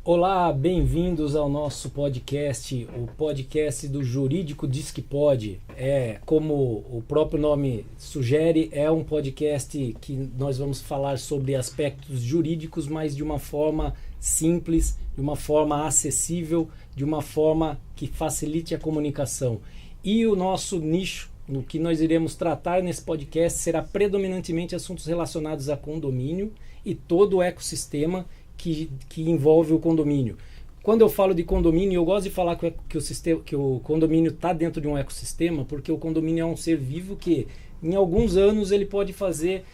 Olá, bem-vindos ao nosso podcast, o podcast do Jurídico Diz Que Pode. Como o próprio nome sugere, é um podcast que nós vamos falar sobre aspectos jurídicos, mas de uma forma simples, de uma forma acessível, de uma forma que facilite a comunicação. E o nosso nicho, no que nós iremos tratar nesse podcast, será predominantemente assuntos relacionados a condomínio e todo o ecossistema que envolve o condomínio. Quando eu falo de condomínio, eu gosto de falar que o condomínio está dentro de um ecossistema, porque o condomínio é um ser vivo que, em alguns anos, ele pode fazer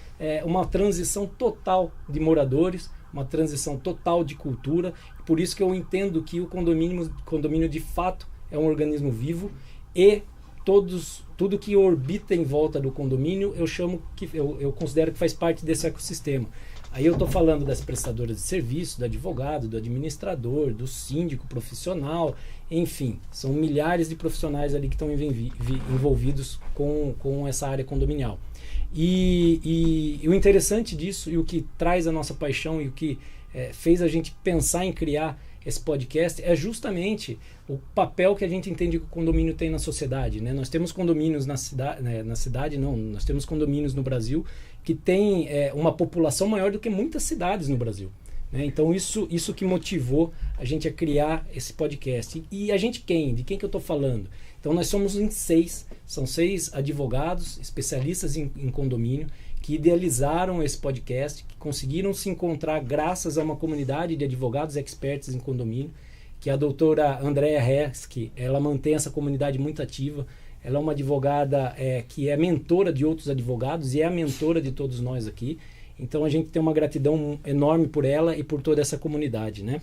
uma transição total de moradores, uma transição total de cultura. Por isso que eu entendo que o condomínio de fato é um organismo vivo e tudo que orbita em volta do condomínio, eu considero que faz parte desse ecossistema. Aí eu estou falando das prestadoras de serviço, do advogado, do administrador, do síndico profissional, enfim, são milhares de profissionais ali que estão envolvidos com essa área condominial. E o interessante disso, e o que traz a nossa paixão, e o que fez a gente pensar em criar esse podcast, é justamente o papel que a gente entende que o condomínio tem na sociedade, né? Nós temos condomínios nós temos condomínios no Brasil que tem uma população maior do que muitas cidades no Brasil, né? Então isso que motivou a gente a criar esse podcast. E a gente de quem que eu estou falando? Então nós somos são seis advogados, especialistas em condomínio, que idealizaram esse podcast, que conseguiram se encontrar graças a uma comunidade de advogados expertos em condomínio, que a doutora Andrea Hesky, ela mantém essa comunidade muito ativa. Ela é uma advogada que é mentora de outros advogados e é a mentora de todos nós aqui. Então a gente tem uma gratidão enorme por ela e por toda essa comunidade, né?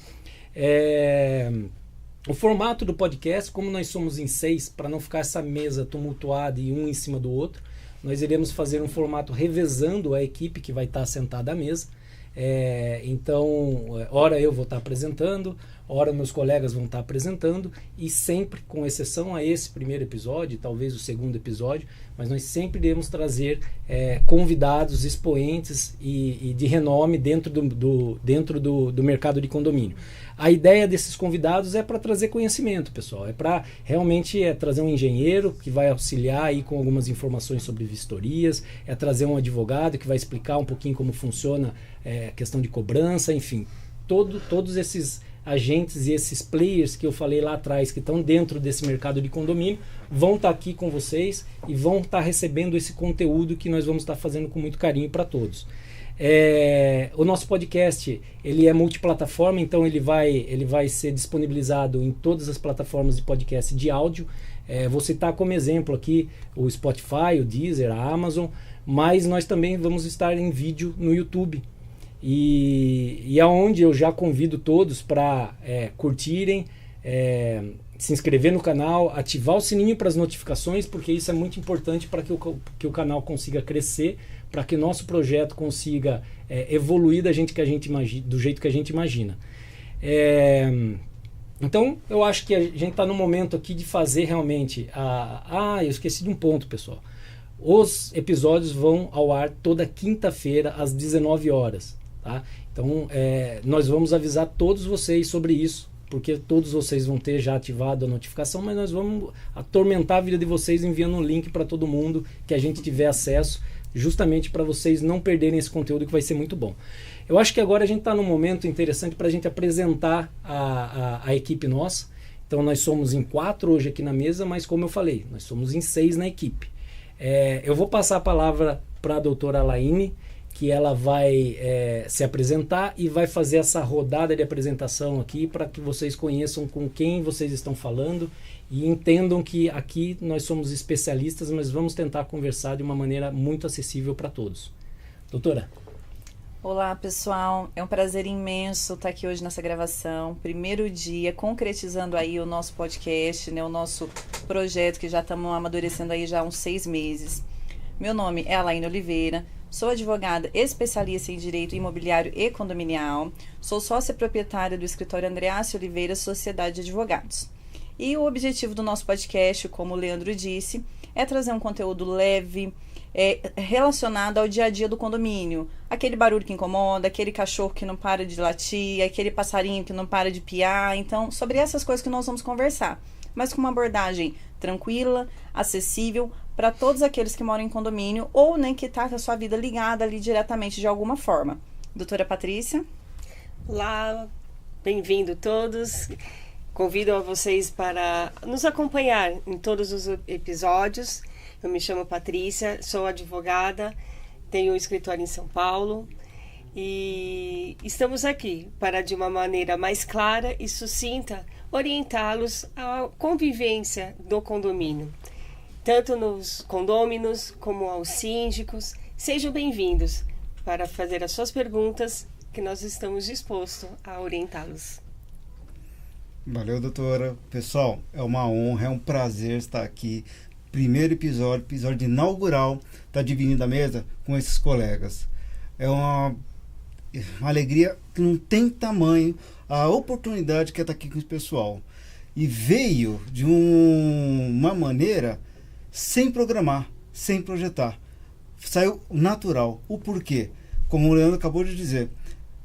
O formato do podcast, como nós somos em 6, para não ficar essa mesa tumultuada e um em cima do outro, nós iremos fazer um formato revezando a equipe que vai estar sentada à mesa. Então, ora eu vou estar apresentando, ora meus colegas vão estar apresentando, e sempre, com exceção a esse primeiro episódio, talvez o segundo episódio, mas nós sempre iremos trazer convidados, expoentes e de renome dentro do mercado de condomínio. A ideia desses convidados é para trazer conhecimento, pessoal. É para realmente trazer um engenheiro que vai auxiliar aí com algumas informações sobre vistorias, é trazer um advogado que vai explicar um pouquinho como funciona a questão de cobrança, enfim. Todos esses agentes e esses players que eu falei lá atrás, que estão dentro desse mercado de condomínio, vão estar aqui com vocês e vão estar recebendo esse conteúdo que nós vamos estar fazendo com muito carinho para todos. O nosso podcast, ele é multiplataforma, então ele vai ser disponibilizado em todas as plataformas de podcast de áudio. Vou citar como exemplo aqui o Spotify, o Deezer, a Amazon, mas nós também vamos estar em vídeo no YouTube. E aonde eu já convido todos para curtirem, se inscrever no canal, ativar o sininho para as notificações, porque isso é muito importante para que o canal consiga crescer, para que nosso projeto consiga evoluir do jeito que a gente imagina. Então, eu acho que a gente está no momento aqui de fazer realmente... eu esqueci de um ponto, pessoal. Os episódios vão ao ar toda quinta-feira, às 19 horas. Tá? Então, nós vamos avisar todos vocês sobre isso, porque todos vocês vão ter já ativado a notificação, mas nós vamos atormentar a vida de vocês enviando um link para todo mundo que a gente tiver acesso, justamente para vocês não perderem esse conteúdo, que vai ser muito bom. Eu acho que agora a gente está num momento interessante para a gente apresentar a equipe nossa. Então nós somos em 4 hoje aqui na mesa, mas como eu falei, nós somos em 6 na equipe. Eu vou passar a palavra para a doutora Alaine, que ela vai se apresentar e vai fazer essa rodada de apresentação aqui para que vocês conheçam com quem vocês estão falando e entendam que aqui nós somos especialistas, mas vamos tentar conversar de uma maneira muito acessível para todos. Doutora. Olá, pessoal. É um prazer imenso estar aqui hoje nessa gravação. Primeiro dia, concretizando aí o nosso podcast, né, o nosso projeto que já estamos amadurecendo aí já há uns 6 meses. Meu nome é Alaine Oliveira. Sou advogada especialista em direito imobiliário e condominial. Sou sócia proprietária do escritório Andreassi Oliveira Sociedade de Advogados. E o objetivo do nosso podcast, como o Leandro disse, é trazer um conteúdo leve, relacionado ao dia a dia do condomínio. Aquele barulho que incomoda, aquele cachorro que não para de latir, aquele passarinho que não para de piar. Então, sobre essas coisas que nós vamos conversar. Mas com uma abordagem tranquila, acessível, para todos aqueles que moram em condomínio ou nem que está com a sua vida ligada ali diretamente de alguma forma. Doutora Patrícia? Olá, bem-vindo todos. Convido a vocês para nos acompanhar em todos os episódios. Eu me chamo Patrícia, sou advogada, tenho um escritório em São Paulo e estamos aqui para, de uma maneira mais clara e sucinta, orientá-los à convivência do condomínio, tanto nos condôminos como aos síndicos. Sejam bem-vindos para fazer as suas perguntas, que nós estamos dispostos a orientá-los. Valeu, doutora. Pessoal, é uma honra, é um prazer estar aqui. Primeiro episódio inaugural da Dividindo a Mesa com esses colegas. É uma alegria que não tem tamanho a oportunidade que é estar aqui com esse pessoal. E veio de uma maneira sem programar, sem projetar. Saiu natural. O porquê? Como o Leandro acabou de dizer,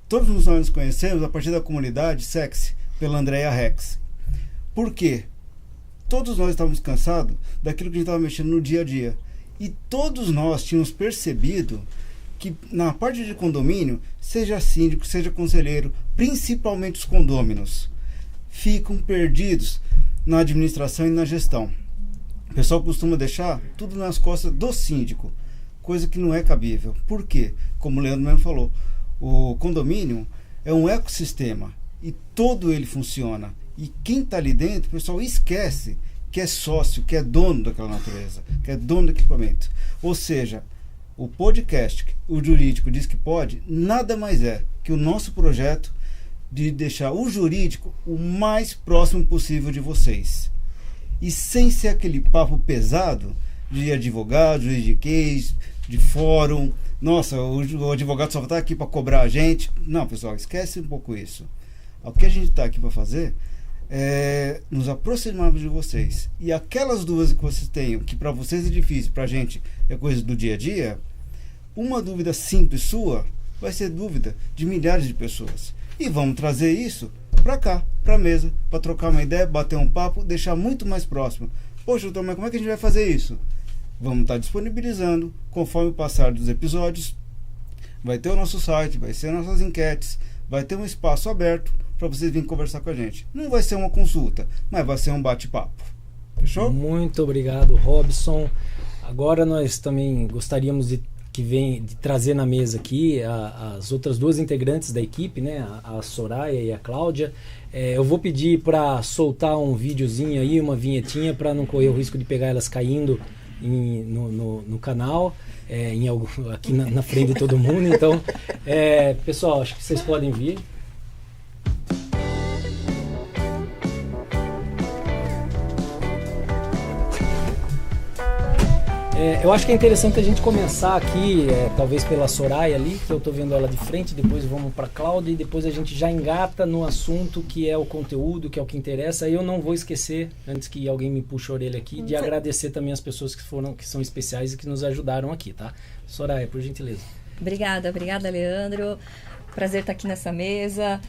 todos nós nos conhecemos a partir da comunidade Sexy, pela Andrea Rex. Por quê? Todos nós estávamos cansados daquilo que a gente estava mexendo no dia a dia. E todos nós tínhamos percebido que na parte de condomínio, seja síndico, seja conselheiro, principalmente os condôminos, ficam perdidos na administração e na gestão. O pessoal costuma deixar tudo nas costas do síndico, coisa que não é cabível. Por quê? Como o Leandro mesmo falou, o condomínio é um ecossistema e todo ele funciona. E quem está ali dentro, o pessoal esquece que é sócio, que é dono daquela natureza, que é dono do equipamento. Ou seja, o podcast, o Jurídico Diz Que Pode, nada mais é que o nosso projeto de deixar o jurídico o mais próximo possível de vocês. E sem ser aquele papo pesado de advogado, juridiquês, de fórum. Nossa, o advogado só está aqui para cobrar a gente. Não, pessoal, esquece um pouco isso. O que a gente está aqui para fazer é nos aproximarmos de vocês. E aquelas dúvidas que vocês tenham, que para vocês é difícil, para a gente é coisa do dia a dia, uma dúvida simples sua vai ser dúvida de milhares de pessoas. E vamos trazer isso para cá, para a mesa, para trocar uma ideia, bater um papo, deixar muito mais próximo. Poxa, doutor, mas como é que a gente vai fazer isso? Vamos estar disponibilizando, conforme o passar dos episódios, vai ter o nosso site, vai ser nossas enquetes, vai ter um espaço aberto para vocês virem conversar com a gente. Não vai ser uma consulta, mas vai ser um bate-papo. Fechou? Muito obrigado, Robson. Agora nós também gostaríamos de trazer na mesa aqui as outras duas integrantes da equipe, né? A Soraya e a Cláudia. Eu vou pedir para soltar um videozinho aí, uma vinhetinha, para não correr o risco de pegar elas caindo no canal, aqui na frente de todo mundo. Então, pessoal, acho que vocês podem vir. Eu acho que é interessante a gente começar aqui, talvez pela Soraya ali, que eu estou vendo ela de frente, depois vamos para a Cláudia e depois a gente já engata no assunto que é o conteúdo, que é o que interessa. Eu não vou esquecer, antes que alguém me puxe a orelha aqui, de agradecer também as pessoas que são especiais e que nos ajudaram aqui, tá? Soraya, por gentileza. Obrigada, Leandro. Prazer estar aqui nessa mesa.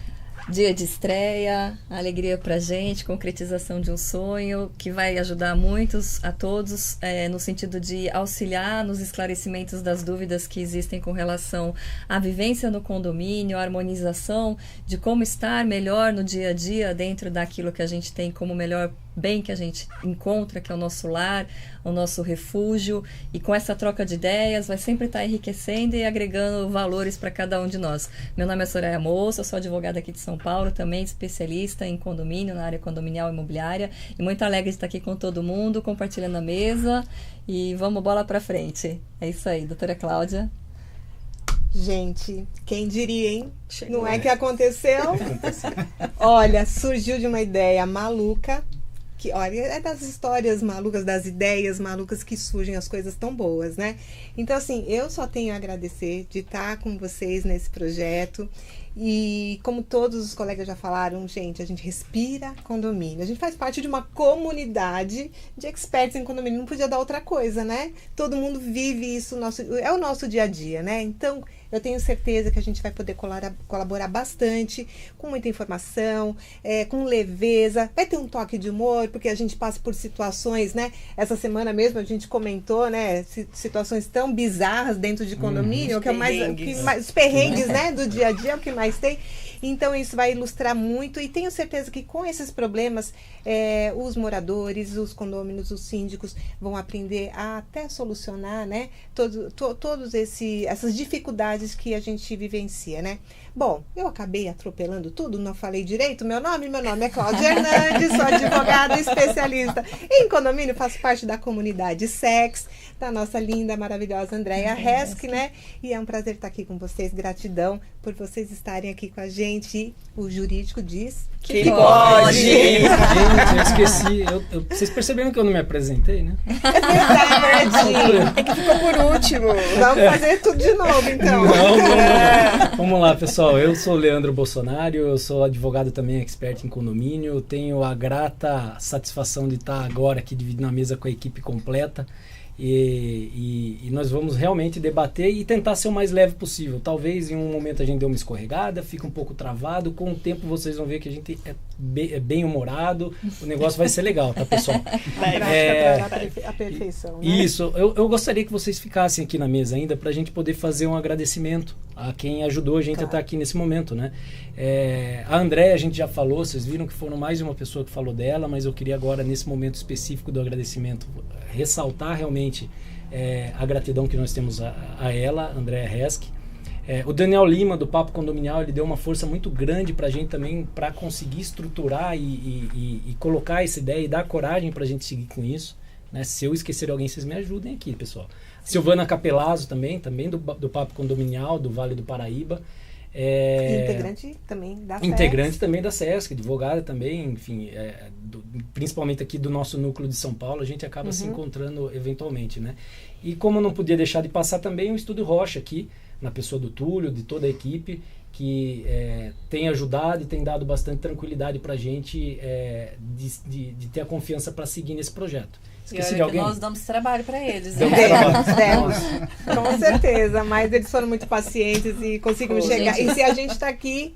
Dia de estreia, alegria pra gente, concretização de um sonho que vai ajudar a todos no sentido de auxiliar nos esclarecimentos das dúvidas que existem com relação à vivência no condomínio, a harmonização de como estar melhor no dia a dia dentro daquilo que a gente tem como melhor bem que a gente encontra, que é o nosso lar, o nosso refúgio, e com essa troca de ideias vai sempre estar enriquecendo e agregando valores para cada um de nós. Meu nome é Soraya Moça, sou advogada aqui de São Paulo, também especialista em condomínio, na área condominial e imobiliária, e muito alegre de estar aqui com todo mundo, compartilhando a mesa, e vamos bola para frente. É isso aí, doutora Cláudia. Gente, quem diria, hein? Chegou. Não é que aconteceu? Olha, surgiu de uma ideia maluca que, olha, é das histórias malucas, das ideias malucas que surgem as coisas tão boas, né? Então, assim, eu só tenho a agradecer de estar com vocês nesse projeto. E como todos os colegas já falaram, gente, a gente respira condomínio. A gente faz parte de uma comunidade de experts em condomínio. Não podia dar outra coisa, né? Todo mundo vive isso, é o nosso dia a dia, né? Então, eu tenho certeza que a gente vai poder colaborar bastante, com muita informação, com leveza. Vai ter um toque de humor, porque a gente passa por situações, né? Essa semana mesmo a gente comentou, né? Situações tão bizarras dentro de condomínio, que é os perrengues, né? Do dia a dia é o que mais tem. Então, isso vai ilustrar muito e tenho certeza que com esses problemas, os moradores, os condôminos, os síndicos vão aprender a até solucionar, né, todas essas dificuldades que a gente vivencia, né? Bom, eu acabei atropelando tudo, não falei direito. Meu nome é Cláudia Hernandes, sou advogada especialista em condomínio, faço parte da comunidade SEX, da nossa linda, maravilhosa Andréia Resk, né? E é um prazer estar aqui com vocês, gratidão por vocês estarem aqui com a gente. O jurídico diz que pode! Gente, eu esqueci. Vocês perceberam que eu não me apresentei, né? É verdade! É que ficou por último. Vamos fazer tudo de novo, então. Não. Vamos lá, pessoal. Eu sou o Leandro Bolsonaro, eu sou advogado também, expert em condomínio. Tenho a grata satisfação de estar agora aqui dividindo a mesa com a equipe completa. E nós vamos realmente debater e tentar ser o mais leve possível. Talvez em um momento a gente dê uma escorregada, fica um pouco travado. Com o tempo vocês vão ver que a gente é bem humorado. O negócio vai ser legal, tá, pessoal? A perfeição, né? Isso. Eu gostaria que vocês ficassem aqui na mesa ainda para a gente poder fazer um agradecimento a quem ajudou a gente a estar aqui nesse momento, né? A Andréia, a gente já falou, vocês viram que foram mais de uma pessoa que falou dela, mas eu queria agora, nesse momento específico do agradecimento, ressaltar realmente a gratidão que nós temos a ela, Andréia Resk. O Daniel Lima, do Papo Condominial, ele deu uma força muito grande para a gente também, para conseguir estruturar e colocar essa ideia e dar coragem para a gente seguir com isso, né? Se eu esquecer alguém, vocês me ajudem aqui, pessoal. Silvana Capelazzo também do Papo Condominial, do Vale do Paraíba. Integrante também da SESC. Integrante também da SESC, advogada também, enfim, principalmente aqui do nosso núcleo de São Paulo, a gente acaba se encontrando eventualmente, né? E como não podia deixar de passar também o Estúdio Rocha aqui, na pessoa do Túlio, de toda a equipe, que tem ajudado e tem dado bastante tranquilidade para a gente de ter a confiança para seguir nesse projeto. Esqueci de alguém? Nós damos trabalho para eles. Demos. Com certeza, mas eles foram muito pacientes e conseguimos chegar. Gente. E se a gente está aqui,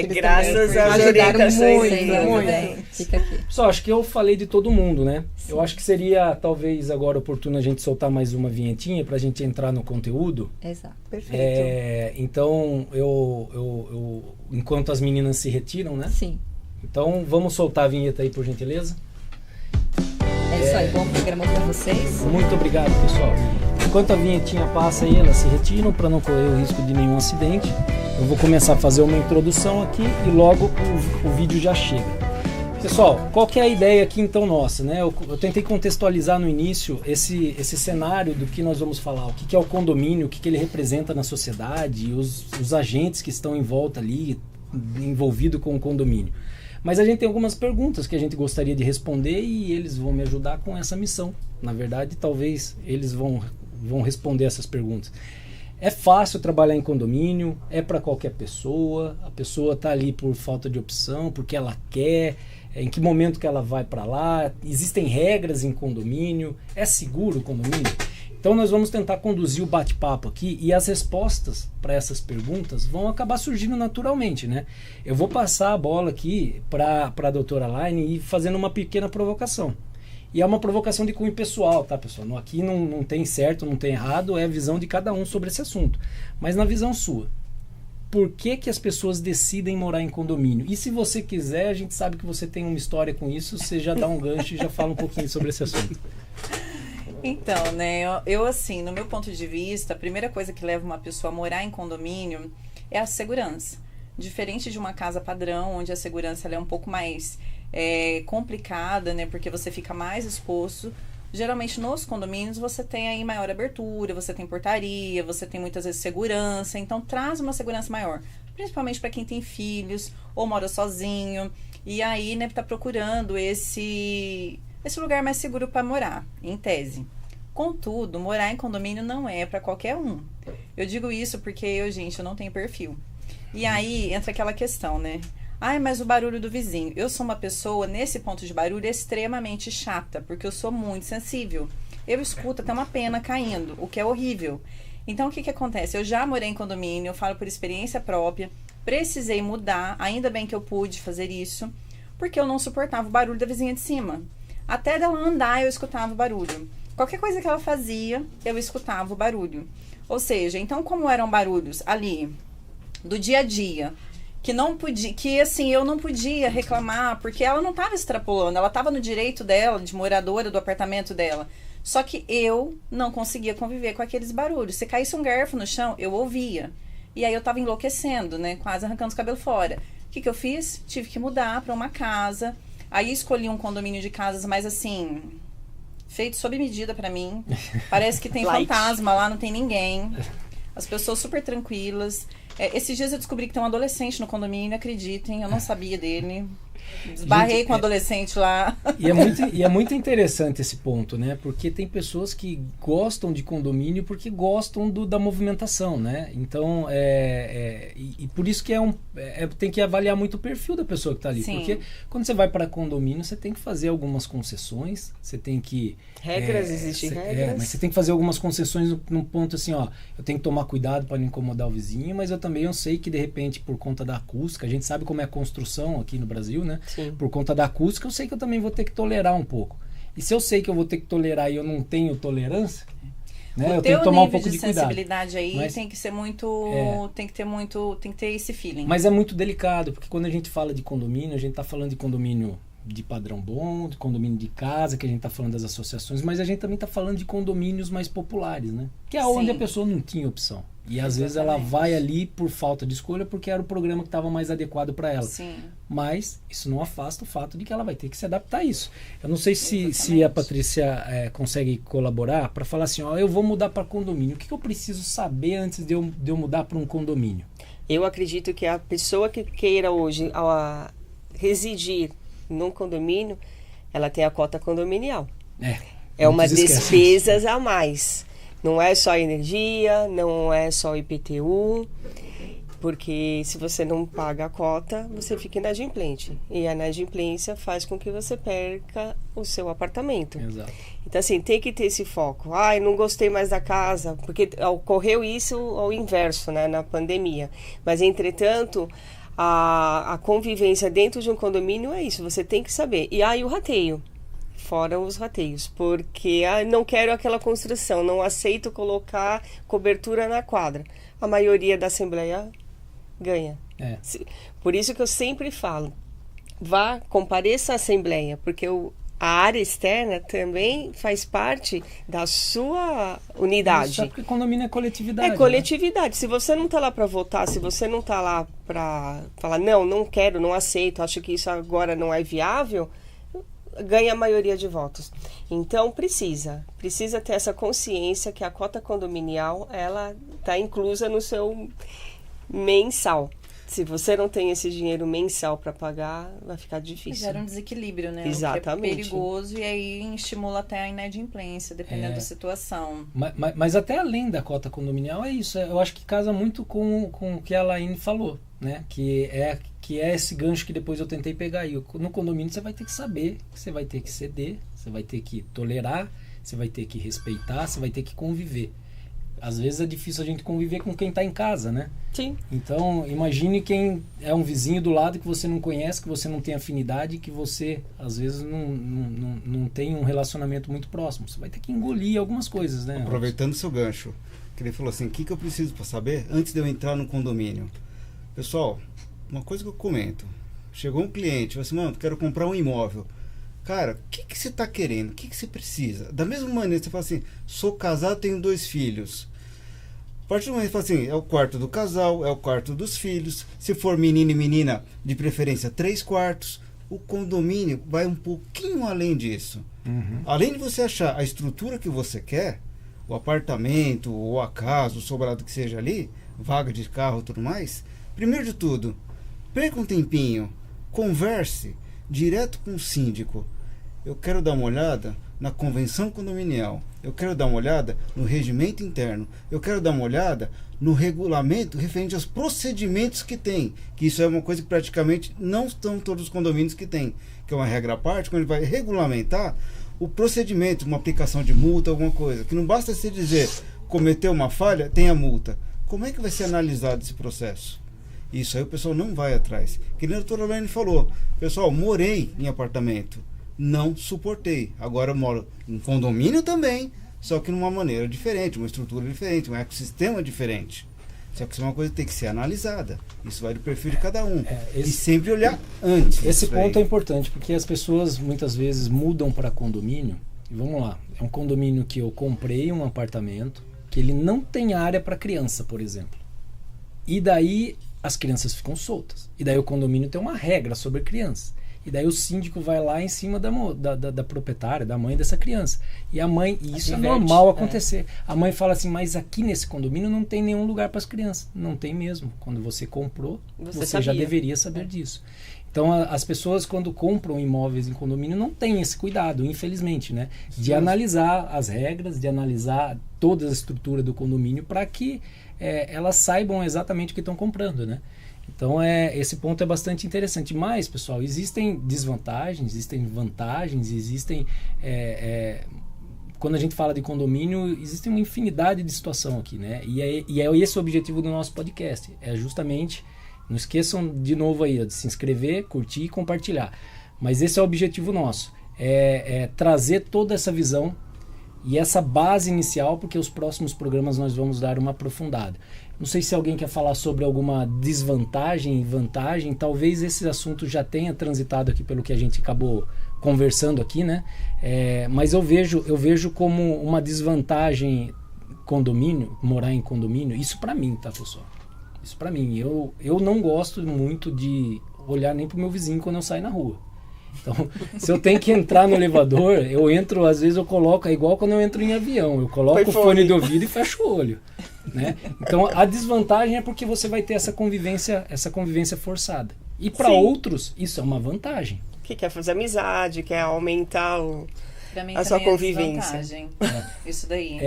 graças às orientações. Muito. Fica aqui. Só acho que eu falei de todo mundo, né? Sim. Eu acho que seria talvez agora oportuno a gente soltar mais uma vinhetinha para a gente entrar no conteúdo. Exato. Perfeito. Então, eu enquanto as meninas se retiram, né? Sim. Então, vamos soltar a vinheta aí, por gentileza. É isso aí, bom programa para vocês. Muito obrigado, pessoal. Enquanto a vinhetinha passa aí, elas se retiram para não correr o risco de nenhum acidente. Eu vou começar a fazer uma introdução aqui e logo o vídeo já chega. Pessoal, qual que é a ideia aqui então nossa, né? Eu tentei contextualizar no início esse cenário do que nós vamos falar, o que é o condomínio, o que ele representa na sociedade, os agentes que estão em volta ali, envolvido com o condomínio. Mas a gente tem algumas perguntas que a gente gostaria de responder e eles vão me ajudar com essa missão. Na verdade, talvez eles vão responder essas perguntas. É fácil trabalhar em condomínio? É para qualquer pessoa? A pessoa está ali por falta de opção, porque ela quer? Em que momento que ela vai para lá? Existem regras em condomínio? É seguro o condomínio? Então nós vamos tentar conduzir o bate-papo aqui e as respostas para essas perguntas vão acabar surgindo naturalmente, né? Eu vou passar a bola aqui para a doutora Laine e fazendo uma pequena provocação. E é uma provocação de cunho pessoal, tá, pessoal? Aqui não tem certo, não tem errado, é a visão de cada um sobre esse assunto. Mas na visão sua, por que as pessoas decidem morar em condomínio? E se você quiser, a gente sabe que você tem uma história com isso, você já dá um gancho e já fala um pouquinho sobre esse assunto. Então, né, eu assim, no meu ponto de vista, a primeira coisa que leva uma pessoa a morar em condomínio é a segurança. Diferente de uma casa padrão, onde a segurança ela é um pouco mais complicada, né, porque você fica mais exposto. Geralmente nos condomínios você tem aí maior abertura, você tem portaria, você tem muitas vezes segurança, então traz uma segurança maior. principalmente para quem tem filhos ou mora sozinho. E aí, né, tá procurando esse lugar mais seguro para morar, em tese. Contudo, morar em condomínio não é para qualquer um. Eu digo isso porque eu não tenho perfil. E aí entra aquela questão, né? Ai, mas o barulho do vizinho. Eu sou uma pessoa, nesse ponto de barulho, extremamente chata, porque eu sou muito sensível. Eu escuto até uma pena caindo, o que é horrível. Então, o que acontece? Eu já morei em condomínio, eu falo por experiência própria, precisei mudar, ainda bem que eu pude fazer isso, porque eu não suportava o barulho da vizinha de cima. Até dela andar, eu escutava o barulho. Qualquer coisa que ela fazia, eu escutava o barulho. Ou seja, então, como eram barulhos ali do dia a dia, eu não podia reclamar, porque ela não estava extrapolando, ela estava no direito dela, de moradora do apartamento dela. Só que eu não conseguia conviver com aqueles barulhos. Se caísse um garfo no chão, eu ouvia. E aí eu estava enlouquecendo, né? Quase arrancando os cabelos fora. O que eu fiz? Tive que mudar para uma casa. Aí escolhi um condomínio de casas mais assim, feito sob medida para mim. Parece que tem fantasma lá, não tem ninguém. As pessoas super tranquilas. Esses dias eu descobri que tem um adolescente no condomínio, acreditem, eu não sabia dele. Esbarrei com um adolescente lá. E é muito interessante esse ponto, né? Porque tem pessoas que gostam de condomínio porque gostam da movimentação, né? Então, e por isso que tem que avaliar muito o perfil da pessoa que está ali. Sim. Porque quando você vai para condomínio, você tem que fazer algumas concessões, você tem que... Regras, existem regras. Mas você tem que fazer algumas concessões num ponto assim, ó, eu tenho que tomar cuidado para não incomodar o vizinho, mas eu sei que de repente, por conta da acústica, a gente sabe como é a construção aqui no Brasil, né? Sim. Por conta da acústica, eu sei que eu também vou ter que tolerar um pouco. E se eu sei que eu vou ter que tolerar e eu não tenho tolerância, né? Eu tenho que tomar um pouco de cuidado. Sensibilidade aí tem que ser muito, tem que ter esse feeling. Mas é muito delicado, porque quando a gente fala de condomínio, a gente está falando de condomínio de padrão bom, de condomínio de casa, que a gente está falando das associações, mas a gente também está falando de condomínios mais populares, né? Que é onde a pessoa não tinha opção. E às vezes ela vai ali por falta de escolha, porque era o programa que estava mais adequado para ela. Sim. Mas isso não afasta o fato de que ela vai ter que se adaptar a isso. Eu não sei se a Patrícia consegue colaborar para falar assim, ó, eu vou mudar para condomínio. O que eu preciso saber antes de eu mudar para um condomínio? Eu acredito que a pessoa que queira hoje residir num condomínio, ela tem a cota condominial. É uma despesa a mais. Não é só energia, não é só IPTU, porque se você não paga a cota, você fica inadimplente. E a inadimplência faz com que você perca o seu apartamento. Exato. Então, assim, tem que ter esse foco. Não gostei mais da casa, porque ocorreu isso ao inverso, né, na pandemia. Mas, entretanto, a convivência dentro de um condomínio é isso, você tem que saber. E o rateio. Fora os rateios, porque não quero aquela construção, não aceito colocar cobertura na quadra. A maioria da Assembleia ganha. Por isso que eu sempre falo, compareça à Assembleia, porque a área externa também faz parte da sua unidade. Isso é porque condomínio é coletividade. É coletividade. Né? Se você não está lá para votar, se você não está lá para falar, não quero, não aceito, acho que isso agora não é viável, ganha a maioria de votos. Então precisa ter essa consciência que a cota condominial ela está inclusa no seu mensal. Se você não tem esse dinheiro mensal para pagar, vai ficar difícil. Gera um desequilíbrio, né? Exatamente. O que é perigoso e aí estimula até a inadimplência, dependendo da situação. Mas até além da cota condominial é isso. Eu acho que casa muito com o que a Laine falou, né? Que é esse gancho que depois eu tentei pegar aí. No condomínio você vai ter que saber, você vai ter que ceder, você vai ter que tolerar, você vai ter que respeitar, você vai ter que conviver. Às vezes é difícil a gente conviver com quem está em casa, né? Sim. Então, imagine quem é um vizinho do lado que você não conhece, que você não tem afinidade, que você, às vezes, não tem um relacionamento muito próximo. Você vai ter que engolir algumas coisas, né? Aproveitando o seu gancho, que ele falou assim, o que eu preciso para saber antes de eu entrar no condomínio? Pessoal, uma coisa que eu comento. Chegou um cliente, falou assim, mano, quero comprar um imóvel. Cara, o que você está querendo? O que você precisa? Da mesma maneira, você fala assim, sou casado, tenho 2 filhos. A partir do momento que fala assim, é o quarto do casal, é o quarto dos filhos. Se for menino e menina, de preferência 3 quartos. O condomínio vai um pouquinho além disso. Uhum. Além de você achar a estrutura que você quer, o apartamento, ou a casa, o sobrado que seja ali, vaga de carro e tudo mais, Primeiro de tudo, perca um tempinho, converse direto com o síndico. Eu quero dar uma olhada na convenção condominial, eu quero dar uma olhada no regimento interno, eu quero dar uma olhada no regulamento referente aos procedimentos que tem, que isso é uma coisa que praticamente não estão todos os condomínios que tem, que é uma regra à parte, quando ele vai regulamentar o procedimento, uma aplicação de multa, alguma coisa, que não basta você dizer, cometeu uma falha, tem a multa. Como é que vai ser analisado esse processo? Isso aí o pessoal não vai atrás. Que nem a doutora Lane falou, pessoal, morei em apartamento, não suportei. Agora eu moro em condomínio também, só que numa maneira diferente, uma estrutura diferente, um ecossistema diferente. Só que isso é uma coisa que tem que ser analisada. Isso vai do perfil de cada um. E sempre olhar antes. Esse ponto é importante, porque as pessoas muitas vezes mudam para condomínio. E vamos lá, é um condomínio que eu comprei um apartamento, que ele não tem área para criança, por exemplo. E daí as crianças ficam soltas. E daí o condomínio tem uma regra sobre crianças. E daí o síndico vai lá em cima da proprietária, da mãe dessa criança. E a mãe, e isso é normal acontecer. A mãe fala assim, mas aqui nesse condomínio não tem nenhum lugar para as crianças. Não tem mesmo. Quando você comprou, você já deveria saber disso. Então as pessoas quando compram imóveis em condomínio não têm esse cuidado, infelizmente, né? De analisar as regras, de analisar toda a estrutura do condomínio para que elas saibam exatamente o que estão comprando, né? Então esse ponto é bastante interessante. Mas, pessoal, existem desvantagens, existem vantagens, existem... quando a gente fala de condomínio, existe uma infinidade de situação aqui, né? E é esse o objetivo do nosso podcast. É justamente... Não esqueçam de novo aí de se inscrever, curtir e compartilhar. Mas esse é o objetivo nosso. É trazer toda essa visão e essa base inicial, porque os próximos programas nós vamos dar uma aprofundada. Não sei se alguém quer falar sobre alguma desvantagem e vantagem. Talvez esse assunto já tenha transitado aqui pelo que a gente acabou conversando aqui, né? Mas eu vejo como uma desvantagem condomínio, morar em condomínio. Isso para mim, tá, pessoal? Isso para mim. Eu não gosto muito de olhar nem pro meu vizinho quando eu saio na rua. Então, se eu tenho que entrar no elevador, eu entro, às vezes eu coloco, é igual quando eu entro em avião, eu coloco o fone de ouvido e fecho o olho, né? Então, a desvantagem é porque você vai ter essa convivência forçada. E para outros, isso é uma vantagem. Que quer fazer amizade, quer aumentar Pra mim, a sua convivência. Isso daí.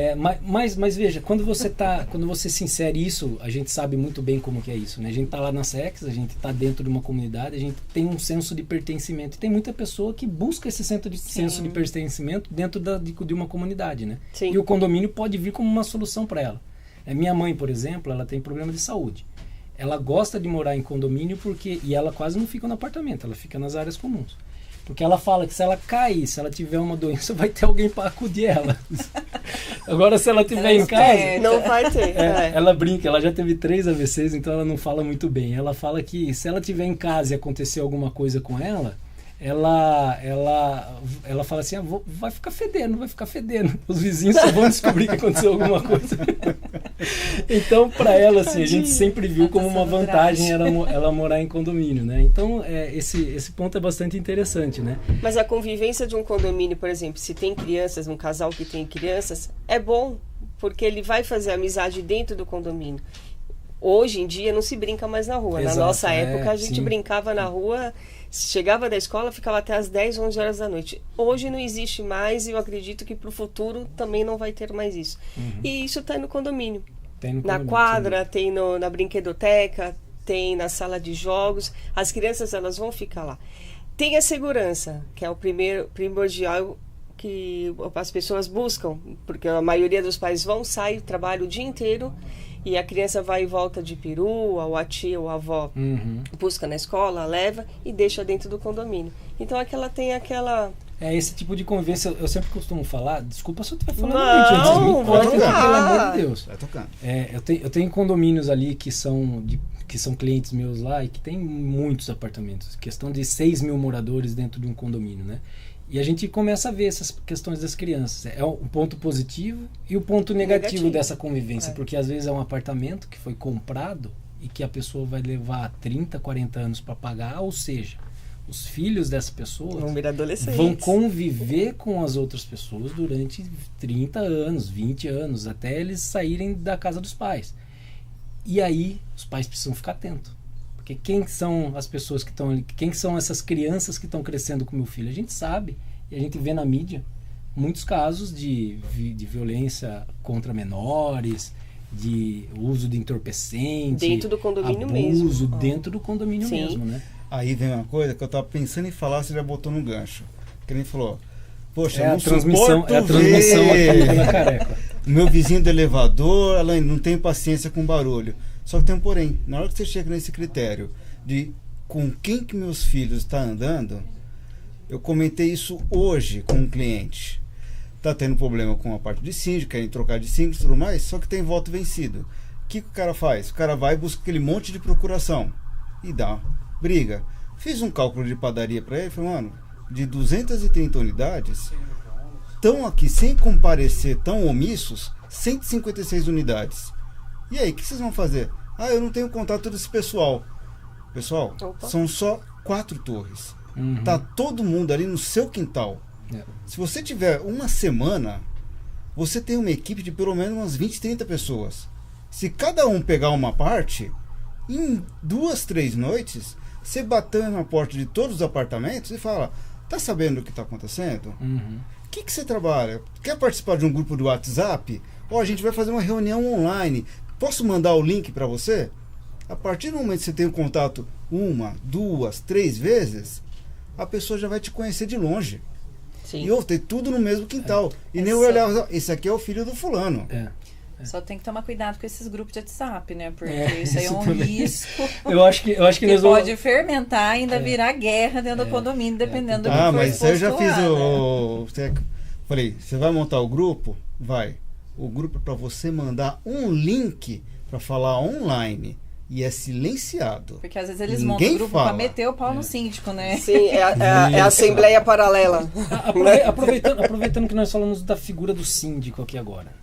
Mas veja, quando você se insere isso, a gente sabe muito bem como que é isso, né? A gente tá lá na SEX, a gente tá dentro de uma comunidade, a gente tem um senso de pertencimento. E tem muita pessoa que busca esse senso de pertencimento dentro de uma comunidade, né? Sim. E o condomínio pode vir como uma solução para ela. Minha mãe, por exemplo, ela tem problema de saúde. Ela gosta de morar em condomínio e ela quase não fica no apartamento, ela fica nas áreas comuns. Porque ela fala que se ela cair, se ela tiver uma doença, vai ter alguém para acudir ela. Agora, se ela estiver em casa... Não vai ter. Ela brinca, ela já teve 3 AVCs, então ela não fala muito bem. Ela fala que se ela estiver em casa e acontecer alguma coisa com ela fala assim, vai ficar fedendo. Os vizinhos só vão descobrir que aconteceu alguma coisa. Então, para ela, assim, a gente sempre viu como uma vantagem ela morar em condomínio, né? Então, esse ponto é bastante interessante, né? Mas a convivência de um condomínio, por exemplo, se tem crianças, um casal que tem crianças, é bom, porque ele vai fazer amizade dentro do condomínio. Hoje em dia não se brinca mais na rua. Exato, na nossa época a gente sim. brincava na rua, chegava da escola, ficava até as 10, 11 horas da noite. Hoje não existe mais e eu acredito que para o futuro também não vai ter mais isso. E isso está no condomínio. Na quadra, sim. Tem na brinquedoteca, tem na sala de jogos. As crianças elas vão ficar lá. Tem a segurança, que é o primordial que as pessoas buscam, porque a maioria dos pais saem, trabalham o dia inteiro e a criança vai e volta de perua, ou a tia ou a avó busca na escola, leva e deixa dentro do condomínio. Então ela tem aquela... esse tipo de convivência, eu sempre costumo falar, desculpa se eu estiver falando não, muito, gente, pelo amor de Deus. Vai tocando. Eu tenho condomínios ali que são clientes meus lá e que tem muitos apartamentos, questão de 6 mil moradores dentro de um condomínio, né? E a gente começa a ver essas questões das crianças. É um ponto positivo e o ponto negativo dessa convivência, porque às vezes é um apartamento que foi comprado e que a pessoa vai levar 30, 40 anos para pagar, ou seja, os filhos dessas pessoas vão conviver com as outras pessoas durante 30 anos, 20 anos, até eles saírem da casa dos pais. E aí os pais precisam ficar atentos. Porque quem são as pessoas que estão ali? Quem são essas crianças que estão crescendo com meu filho? A gente sabe, e a gente vê na mídia muitos casos de violência contra menores, de uso de entorpecente, Dentro do condomínio abuso mesmo. dentro do condomínio Sim. mesmo, né? Aí vem uma coisa que eu tava pensando em falar, você já botou no gancho. Que nem falou, poxa, É a não transmissão suporto aqui ver da careca. o meu vizinho do elevador, ela não tem paciência com barulho. Só que tem um porém, na hora que você chega nesse critério de com quem que meus filhos estão andando, eu comentei isso hoje com um cliente. Tá tendo problema com a parte de síndico, querem trocar de síndico e tudo mais, só que tem voto vencido. O que o cara faz? O cara vai e busca aquele monte de procuração e dá briga. Fiz um cálculo de padaria para ele, falei, mano, de 230 unidades, estão aqui sem comparecer, tão omissos, 156 unidades. E aí, o que vocês vão fazer? Ah, eu não tenho contato desse pessoal. Pessoal, Opa. são só 4 torres. Uhum. Tá todo mundo ali no seu quintal. É. Se você tiver uma semana, você tem uma equipe de pelo menos umas 20, 30 pessoas. Se cada um pegar uma parte, em 2, 3 noites, você bateu na porta de todos os apartamentos e fala, tá sabendo o que está acontecendo? Uhum. O que você trabalha? Quer participar de um grupo do WhatsApp? Ó, a gente vai fazer uma reunião online. Posso mandar o link para você? A partir do momento que você tem um contato 1, 2, 3 vezes, a pessoa já vai te conhecer de longe. Sim. E tem tudo no mesmo quintal. E É nem só- olhar, esse aqui é o filho do fulano. É. Só tem que tomar cuidado com esses grupos de WhatsApp, né? Porque É, isso aí é isso um também. risco Eu acho que que nós vamos... pode fermentar e ainda virar guerra dentro do condomínio, dependendo do que Ah, for mas isso aí eu já exposto fiz lá, né? falei, você vai montar o grupo? Vai. O grupo é para você mandar um link para falar online. E é silenciado. Porque às vezes eles Ninguém montam o grupo fala. pra meter o pau no síndico, né? Sim, é a Assembleia Paralela. Aproveitando que nós falamos da figura do síndico aqui agora.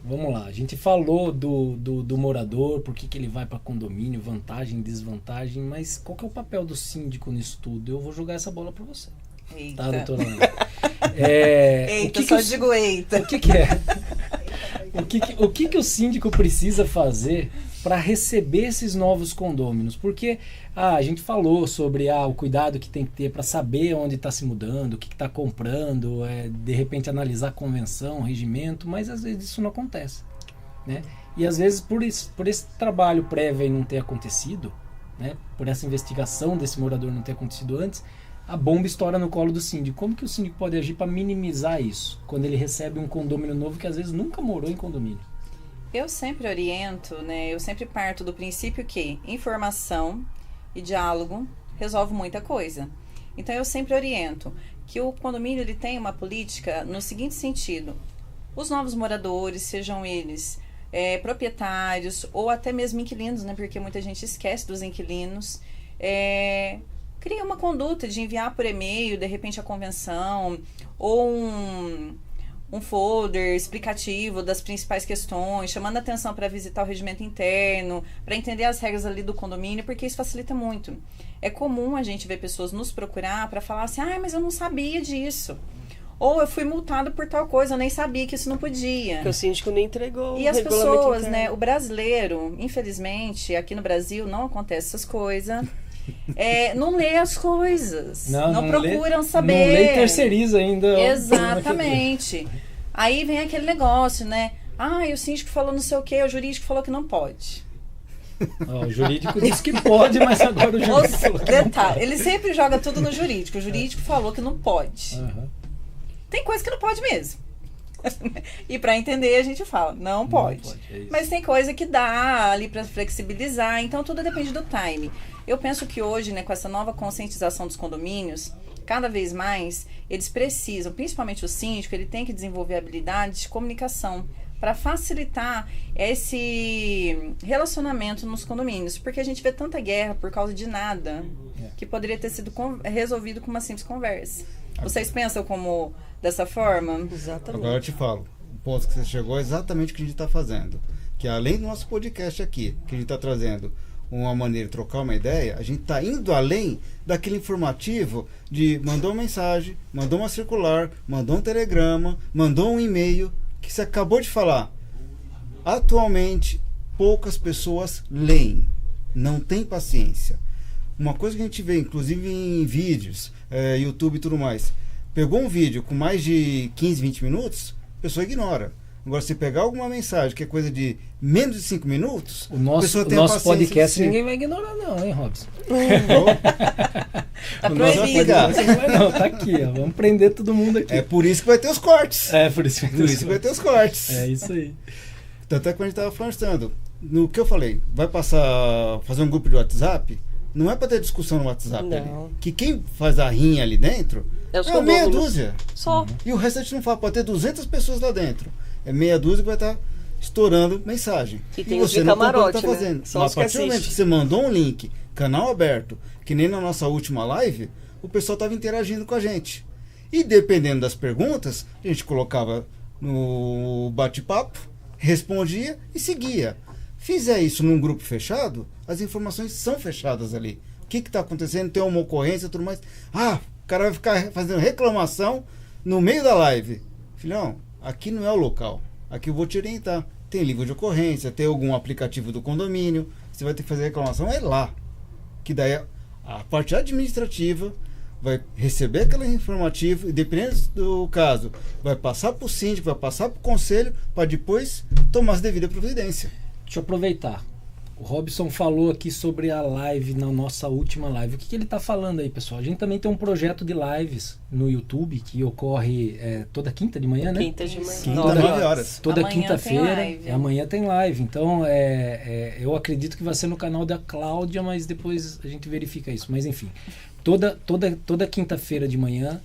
Vamos lá, a gente falou do morador, por que ele vai para condomínio, vantagem, desvantagem, mas qual que é o papel do síndico nisso tudo? Eu vou jogar essa bola para você. Eita. Tá, doutora Ana? É, Eita, o que só que digo eita. O que é? O que o síndico precisa fazer para receber esses novos condôminos? Porque a gente falou sobre o cuidado que tem que ter para saber onde está se mudando, o que está comprando, de repente analisar convenção, regimento, mas às vezes isso não acontece, né? E às vezes por esse trabalho prévio aí não ter acontecido, né? Por essa investigação desse morador não ter acontecido antes, a bomba estoura no colo do síndico. Como que o síndico pode agir para minimizar isso, quando ele recebe um condomínio novo que às vezes nunca morou em condomínio? Eu sempre oriento, né? Eu sempre parto do princípio que informação e diálogo resolve muita coisa. Então eu sempre oriento que o condomínio ele tem uma política no seguinte sentido: os novos moradores, sejam eles proprietários ou até mesmo inquilinos, né? Porque muita gente esquece dos inquilinos. Cria uma conduta de enviar por e-mail, de repente, a convenção, ou um folder explicativo das principais questões, chamando a atenção para visitar o regimento interno, para entender as regras ali do condomínio, porque isso facilita muito. É comum a gente ver pessoas nos procurar para falar assim, mas eu não sabia disso. Ou eu fui multado por tal coisa, eu nem sabia que isso não podia. Porque o síndico não entregou. E as pessoas, né, o brasileiro, infelizmente, aqui no Brasil não acontece essas coisas. Não lê as coisas, não procuram saber. Não lê e terceiriza ainda. Exatamente. Aí vem aquele negócio, né? O síndico falou não sei o quê, o jurídico falou que não pode. O jurídico disse que pode, mas agora o jurídico falou que não pode. Ele sempre joga tudo no jurídico. O jurídico falou que não pode. Uhum. Tem coisa que não pode mesmo. E para entender a gente fala, não pode. Mas tem coisa que dá ali para flexibilizar, então tudo depende do time. Eu penso que hoje, né, com essa nova conscientização dos condomínios, cada vez mais eles precisam, principalmente o síndico, ele tem que desenvolver habilidades de comunicação para facilitar esse relacionamento nos condomínios, porque a gente vê tanta guerra por causa de nada que poderia ter sido resolvido com uma simples conversa. Vocês pensam como dessa forma? Exatamente. Agora eu te falo, o ponto que você chegou é exatamente o que a gente está fazendo. Que além do nosso podcast aqui, que a gente está trazendo uma maneira de trocar uma ideia, a gente está indo além daquele informativo de mandou uma mensagem, mandou uma circular, mandou um telegrama, mandou um e-mail, que você acabou de falar. Atualmente, poucas pessoas leem, não tem paciência. Uma coisa que a gente vê, inclusive em vídeos, YouTube e tudo mais. Pegou um vídeo com mais de 15, 20 minutos, a pessoa ignora. Agora, se pegar alguma mensagem que é coisa de menos de 5 minutos, o nosso podcast ninguém vai ignorar não, hein, Robson? Tá proibido. Não, tá aqui, ó. Vamos prender todo mundo aqui. É por isso que vai ter os cortes. Por isso que vai ter os cortes. É isso aí. Tanto é que a gente estava falando, no que eu falei, vai fazer um grupo de WhatsApp, não é para ter discussão no WhatsApp ali. Que quem faz a rinha ali dentro é meia dúzia. Só. E o resto a gente não fala, pode ter 200 pessoas lá dentro. É meia dúzia que vai estar estourando mensagem. E tem os de camarote, tá fazendo. Só Mas a partir do momento que você mandou um link, canal aberto, que nem na nossa última live, o pessoal estava interagindo com a gente. E dependendo das perguntas, a gente colocava no bate-papo, respondia e seguia. Fizer isso num grupo fechado, as informações são fechadas ali. O que está acontecendo? Tem uma ocorrência e tudo mais. O cara vai ficar fazendo reclamação no meio da live. Filhão, aqui não é o local. Aqui eu vou te orientar. Tem livro de ocorrência, tem algum aplicativo do condomínio. Você vai ter que fazer reclamação, é lá. Que daí a parte administrativa vai receber aquele informativo e, dependendo do caso, vai passar para o síndico, vai passar para o conselho, para depois tomar as devidas providências. Deixa eu aproveitar. O Robson falou aqui sobre a live, na nossa última live. O que ele está falando aí, pessoal? A gente também tem um projeto de lives no YouTube que ocorre toda quinta de manhã, né? Quinta de manhã. 9 horas. Toda amanhã quinta-feira. Amanhã tem live. Então, eu acredito que vai ser no canal da Cláudia, mas depois a gente verifica isso. Mas, enfim. Toda quinta-feira de manhã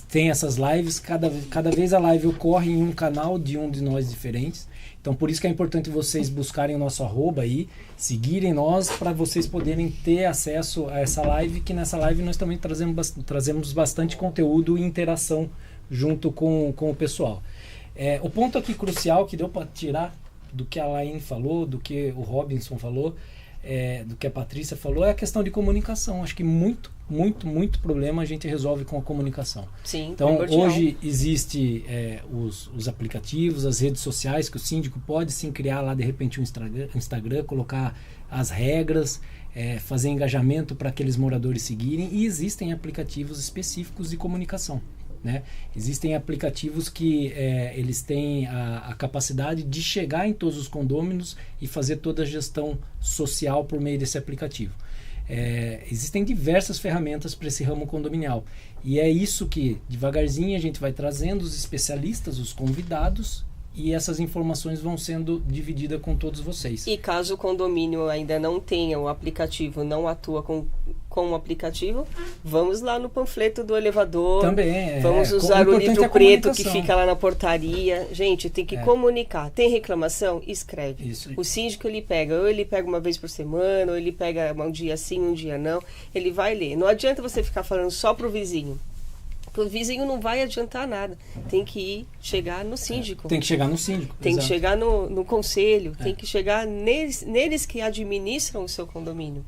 tem essas lives. Cada vez a live ocorre em um canal de um de nós diferentes. Então, por isso que é importante vocês buscarem o nosso @, aí, seguirem nós, para vocês poderem ter acesso a essa live, que nessa live nós também trazemos bastante conteúdo e interação junto com o pessoal. O ponto aqui crucial que deu para tirar do que a Laine falou, do que o Robinson falou, do que a Patrícia falou, é a questão de comunicação. Acho que muito problema a gente resolve com a comunicação. Sim, então, hoje existe os aplicativos, as redes sociais, que o síndico pode sim criar lá de repente um Instagram, colocar as regras, fazer engajamento para aqueles moradores seguirem, e existem aplicativos específicos de comunicação. Né? Existem aplicativos que eles têm a capacidade de chegar em todos os condôminos e fazer toda a gestão social por meio desse aplicativo. Existem diversas ferramentas para esse ramo condominial, e é isso que devagarzinho a gente vai trazendo os especialistas, os convidados, e essas informações vão sendo divididas com todos vocês. E caso o condomínio ainda não tenha o aplicativo, não atua com o aplicativo, vamos lá no panfleto do elevador. Também vamos usar o livro preto que fica lá na portaria. Gente, tem que comunicar. Tem reclamação? Escreve. Isso. O síndico ele pega uma vez por semana, ou ele pega um dia sim, um dia não. Ele vai ler. Não adianta você ficar falando só pro vizinho. O vizinho não vai adiantar nada. Tem que chegar no síndico. Tem que chegar no síndico. Tem exato. que chegar no conselho. Tem que chegar neles que administram o seu condomínio.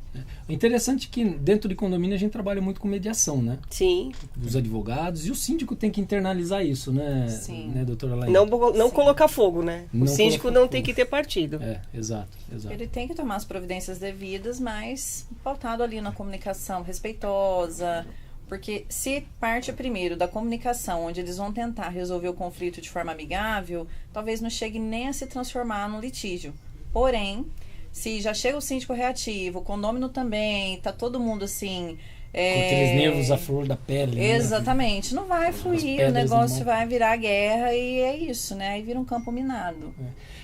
O interessante é que dentro de condomínio a gente trabalha muito com mediação, né? Sim. Dos advogados. E o síndico tem que internalizar isso, né? Sim. Né, doutora Laine? Não colocar fogo, né? O síndico não tem que ter partido. Exato. Ele tem que tomar as providências devidas, mas pautado ali na comunicação respeitosa. Porque se parte primeiro da comunicação, onde eles vão tentar resolver o conflito de forma amigável, talvez não chegue nem a se transformar num litígio. Porém, se já chega o síndico reativo, o condômino também, tá todo mundo assim... com aqueles nervos à flor da pele. Exatamente. Né? Não vai fluir, o negócio vai virar guerra e é isso, né? Aí vira um campo minado.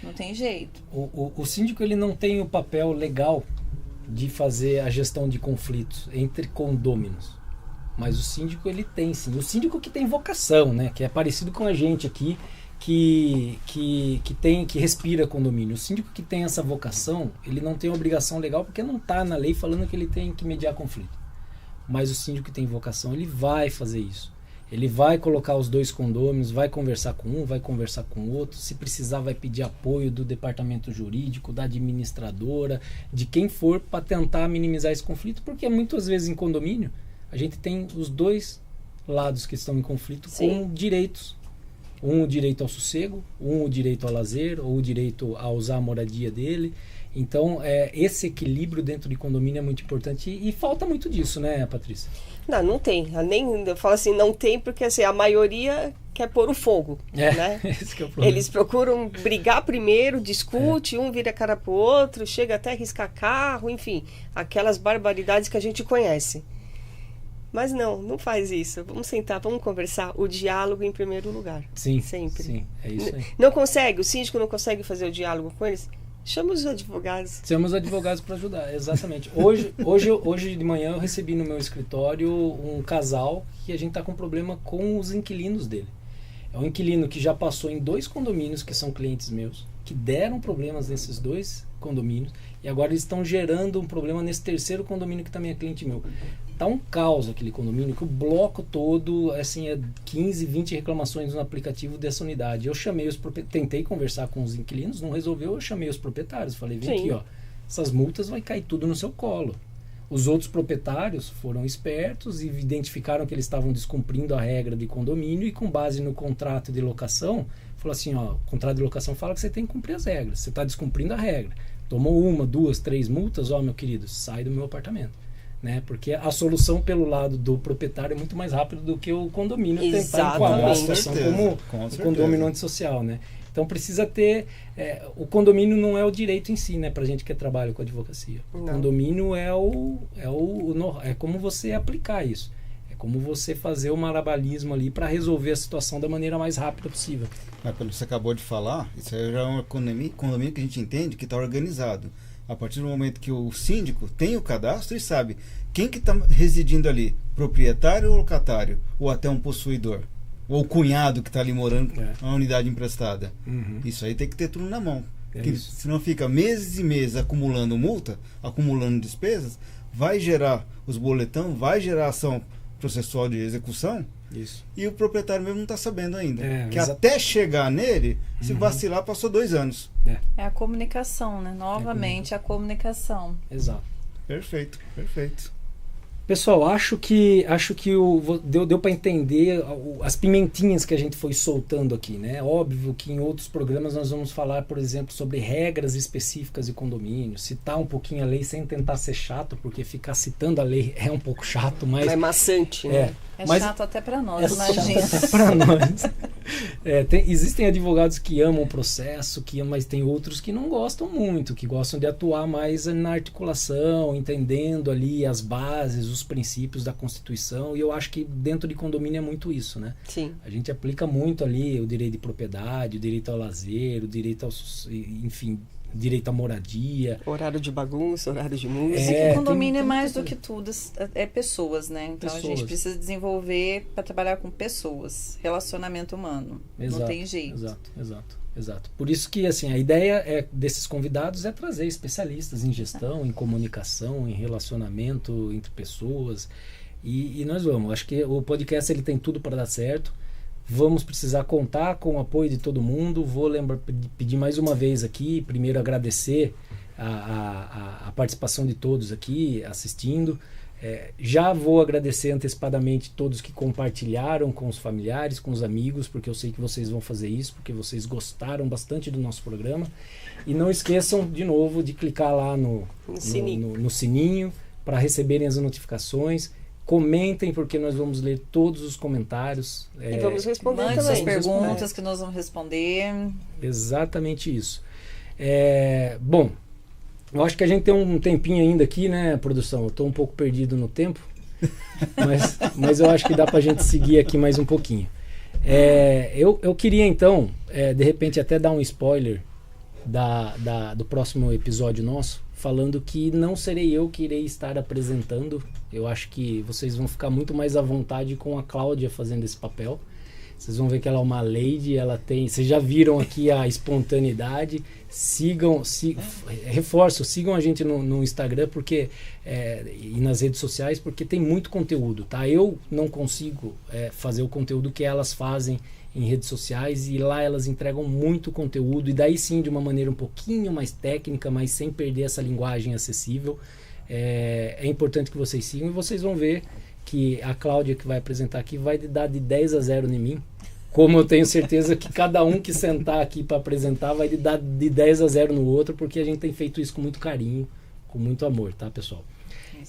Não tem jeito. O síndico ele não tem o papel legal de fazer a gestão de conflitos entre condôminos. Mas o síndico ele tem sim. O síndico que tem vocação, né? Que é parecido com a gente aqui, que respira condomínio. O síndico que tem essa vocação, ele não tem obrigação legal, porque não está na lei falando que ele tem que mediar conflito. Mas o síndico que tem vocação, ele vai fazer isso. Ele vai colocar os dois condôminos, vai conversar com um, vai conversar com o outro. Se precisar, vai pedir apoio do departamento jurídico, da administradora, de quem for, para tentar minimizar esse conflito, porque muitas vezes em condomínio a gente tem os dois lados que estão em conflito com direitos Um o direito ao sossego, um o direito ao lazer, ou o direito a usar a moradia dele. Então, esse equilíbrio dentro de condomínio é muito importante e falta muito disso, né, Patrícia? Não tem. Eu falo assim, não tem porque assim, a maioria quer pôr o fogo, né? Esse que é o problema. Eles procuram brigar primeiro, discute, um vira a cara pro outro, chega até a riscar carro, enfim, aquelas barbaridades que a gente conhece. Mas não faz isso. Vamos sentar, vamos conversar. O diálogo em primeiro lugar. Sim, sempre. Sim, é isso aí. Não consegue, o síndico não consegue fazer o diálogo com eles? Chama os advogados. Chama os advogados para ajudar, exatamente. Hoje de manhã eu recebi no meu escritório um casal que a gente está com problema com os inquilinos dele. É um inquilino que já passou em 2 condomínios que são clientes meus, que deram problemas nesses 2 condomínios, e agora eles estão gerando um problema nesse 3º condomínio que também é cliente meu. Tá um caos aquele condomínio, que o bloco todo, assim, 15, 20 reclamações no aplicativo dessa unidade. Eu chamei tentei conversar com os inquilinos, não resolveu, eu chamei os proprietários, falei, vem aqui, ó, essas multas vai cair tudo no seu colo. Os outros proprietários foram espertos e identificaram que eles estavam descumprindo a regra de condomínio e com base no contrato de locação, falou assim, ó, o contrato de locação fala que você tem que cumprir as regras, você está descumprindo a regra. Tomou 1, 2, 3 multas, ó, meu querido, sai do meu apartamento. Né? Porque a solução pelo lado do proprietário é muito mais rápida do que o condomínio tentar enquadrar a situação como o condomínio antissocial, né? Então precisa ter... o condomínio não é o direito em si, né? Pra gente que trabalha com advocacia. O condomínio é como você aplicar isso. É como você fazer o malabarismo ali para resolver a situação da maneira mais rápida possível. Mas pelo que você acabou de falar, isso aí já é um condomínio que a gente entende que está organizado. A partir do momento que o síndico tem o cadastro e sabe quem que está residindo ali, proprietário ou locatário, ou até um possuidor, ou o cunhado que está ali morando na unidade emprestada. Isso aí tem que ter tudo na mão. Senão fica meses e meses acumulando multa, acumulando despesas, vai gerar os boletão, vai gerar ação processual de execução. Isso. E o proprietário mesmo não está sabendo ainda. Que até chegar nele, se vacilar, passou 2 anos. É a comunicação, né? Novamente, a comunicação. Exato. Perfeito. Pessoal, acho que deu para entender as pimentinhas que a gente foi soltando aqui, né? Óbvio que em outros programas nós vamos falar, por exemplo, sobre regras específicas de condomínio, citar um pouquinho a lei sem tentar ser chato, porque ficar citando a lei é um pouco chato, mas... É maçante, né? É chato até para nós, imagina. É chato até para nós. Existem advogados que amam o processo, mas tem outros que não gostam muito, que gostam de atuar mais na articulação, entendendo ali as bases, os princípios da Constituição, e eu acho que dentro de condomínio é muito isso, né? Sim. A gente aplica muito ali o direito de propriedade, o direito ao lazer, o direito ao... enfim... direito à moradia. Horário de bagunça, horário de música. O condomínio é mais do que tudo, é pessoas, né? Então a gente precisa desenvolver para trabalhar com pessoas, relacionamento humano. Exato, não tem jeito. Exato. Por isso que assim, a ideia desses convidados é trazer especialistas em gestão, em comunicação, em relacionamento entre pessoas. E nós vamos. Acho que o podcast ele tem tudo para dar certo. Vamos precisar contar com o apoio de todo mundo. Vou pedir mais uma vez aqui, primeiro agradecer a participação de todos aqui assistindo. Já vou agradecer antecipadamente todos que compartilharam com os familiares, com os amigos, porque eu sei que vocês vão fazer isso, porque vocês gostaram bastante do nosso programa. E não esqueçam, de novo, de clicar lá no sininho para receberem as notificações. Comentem, porque nós vamos ler todos os comentários. E vamos responder também. Mande as perguntas que nós vamos responder. Exatamente isso. Bom, eu acho que a gente tem um tempinho ainda aqui, né, produção? Eu estou um pouco perdido no tempo, mas eu acho que dá para a gente seguir aqui mais um pouquinho. Eu queria, então, de repente, até dar um spoiler do próximo episódio nosso, falando que não serei eu que irei estar apresentando. Eu acho que vocês vão ficar muito mais à vontade com a Cláudia fazendo esse papel. Vocês vão ver que ela é uma lady, ela tem... Vocês já viram aqui a espontaneidade. Sigam a gente no Instagram porque, e nas redes sociais, porque tem muito conteúdo, tá? Eu não consigo fazer o conteúdo que elas fazem em redes sociais, e lá elas entregam muito conteúdo, e daí sim de uma maneira um pouquinho mais técnica, mas sem perder essa linguagem acessível. É importante que vocês sigam, e vocês vão ver que a Cláudia, que vai apresentar aqui, vai dar de 10 a 0 em mim Como eu tenho certeza que cada um que sentar aqui para apresentar vai dar de 10-0 no outro, porque a gente tem feito isso com muito carinho, com muito amor, tá, pessoal?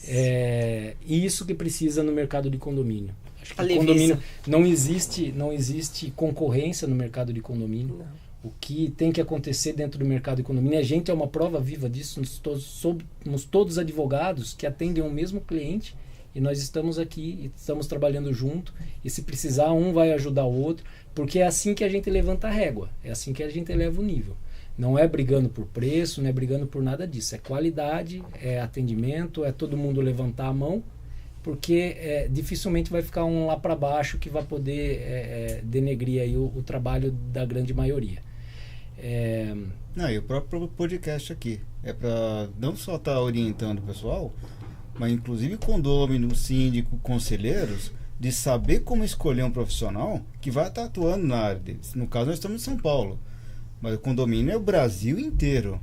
E isso que precisa no mercado de condomínio. Acho que condomínio não existe concorrência no mercado de condomínio. Não. O que tem que acontecer dentro do mercado de condomínio, a gente é uma prova viva disso, somos todos advogados que atendem o mesmo cliente e nós estamos aqui e estamos trabalhando junto, e se precisar um vai ajudar o outro, porque é assim que a gente levanta a régua, é assim que a gente eleva o nível. Não é brigando por preço, não é brigando por nada disso, é qualidade, é atendimento, é todo mundo levantar a mão, porque dificilmente vai ficar um lá para baixo que vai poder denegrir aí o trabalho da grande maioria. Não, e o próprio podcast aqui é para não só estar orientando o pessoal, mas inclusive condômino, síndico, conselheiros, de saber como escolher um profissional que vai estar atuando na área deles. No caso, nós estamos em São Paulo, mas o condomínio é o Brasil inteiro.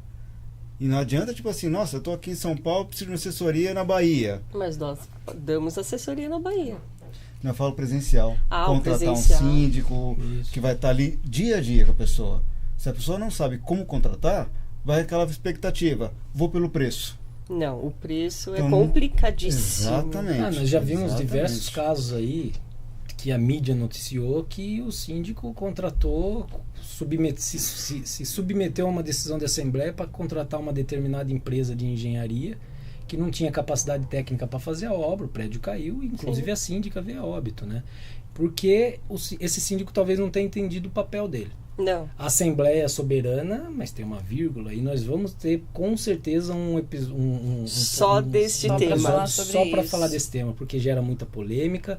E não adianta, tipo assim, nossa, eu estou aqui em São Paulo, preciso de uma assessoria na Bahia. Mas nós damos assessoria na Bahia. Não, eu falo presencial. Contratar presencial. Um síndico que vai estar ali dia a dia com a pessoa. Se a pessoa não sabe como contratar, vai aquela expectativa, vou pelo preço. Não, o preço é complicadíssimo. Exatamente. Nós já vimos diversos casos aí que a mídia noticiou que o síndico contratou, se submeteu a uma decisão de assembleia para contratar uma determinada empresa de engenharia que não tinha capacidade técnica para fazer a obra, o prédio caiu, inclusive a síndica veio a óbito, né? Porque esse síndico talvez não tenha entendido o papel dele. Não. A Assembleia é soberana, mas tem uma vírgula, e nós vamos ter com certeza só deste tema. Só para falar desse tema, porque gera muita polêmica.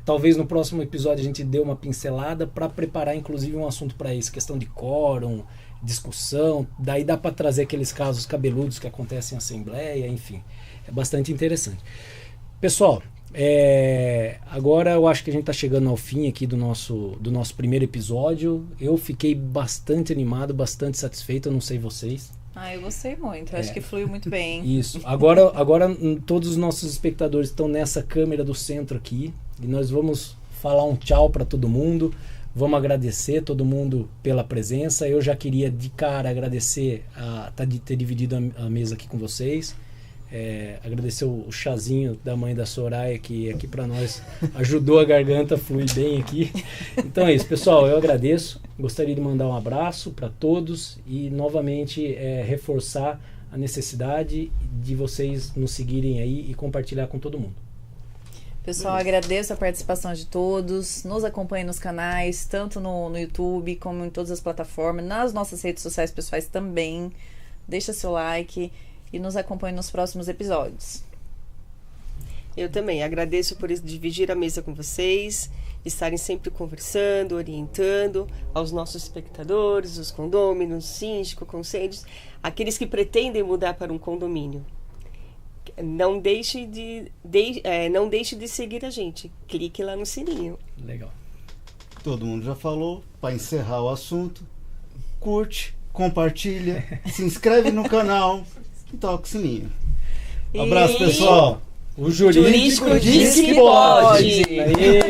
Talvez no próximo episódio a gente dê uma pincelada para preparar inclusive um assunto para isso, questão de quórum, discussão, daí dá para trazer aqueles casos cabeludos que acontecem em Assembleia, enfim, é bastante interessante. Pessoal, agora eu acho que a gente está chegando ao fim aqui do nosso primeiro episódio. Eu fiquei bastante animado, bastante satisfeito, eu não sei vocês. Eu gostei muito, acho que fluiu muito bem. Isso, agora todos os nossos espectadores estão nessa câmera do centro aqui, e nós vamos falar um tchau para todo mundo, vamos agradecer todo mundo pela presença. Eu já queria de cara agradecer de ter dividido a mesa aqui com vocês. Agradecer o chazinho da mãe da Soraya, que aqui para nós ajudou a garganta a fluir bem aqui. Então é isso, pessoal, eu agradeço, gostaria de mandar um abraço para todos e novamente reforçar a necessidade de vocês nos seguirem aí e compartilhar com todo mundo. Pessoal, agradeço a participação de todos, nos acompanhem nos canais, tanto no YouTube como em todas as plataformas, nas nossas redes sociais pessoais também. Deixa seu like e nos acompanhe nos próximos episódios. Eu também agradeço por dividir a mesa com vocês, estarem sempre conversando, orientando aos nossos espectadores, os condôminos, síndico, conselhos, aqueles que pretendem mudar para um condomínio. Não deixe de seguir a gente. Clique lá no sininho. Legal. Todo mundo já falou. Para encerrar o assunto, curte, compartilha, se inscreve no canal e toca o sininho. Abraço, pessoal. O Jurídico diz que pode. Aê.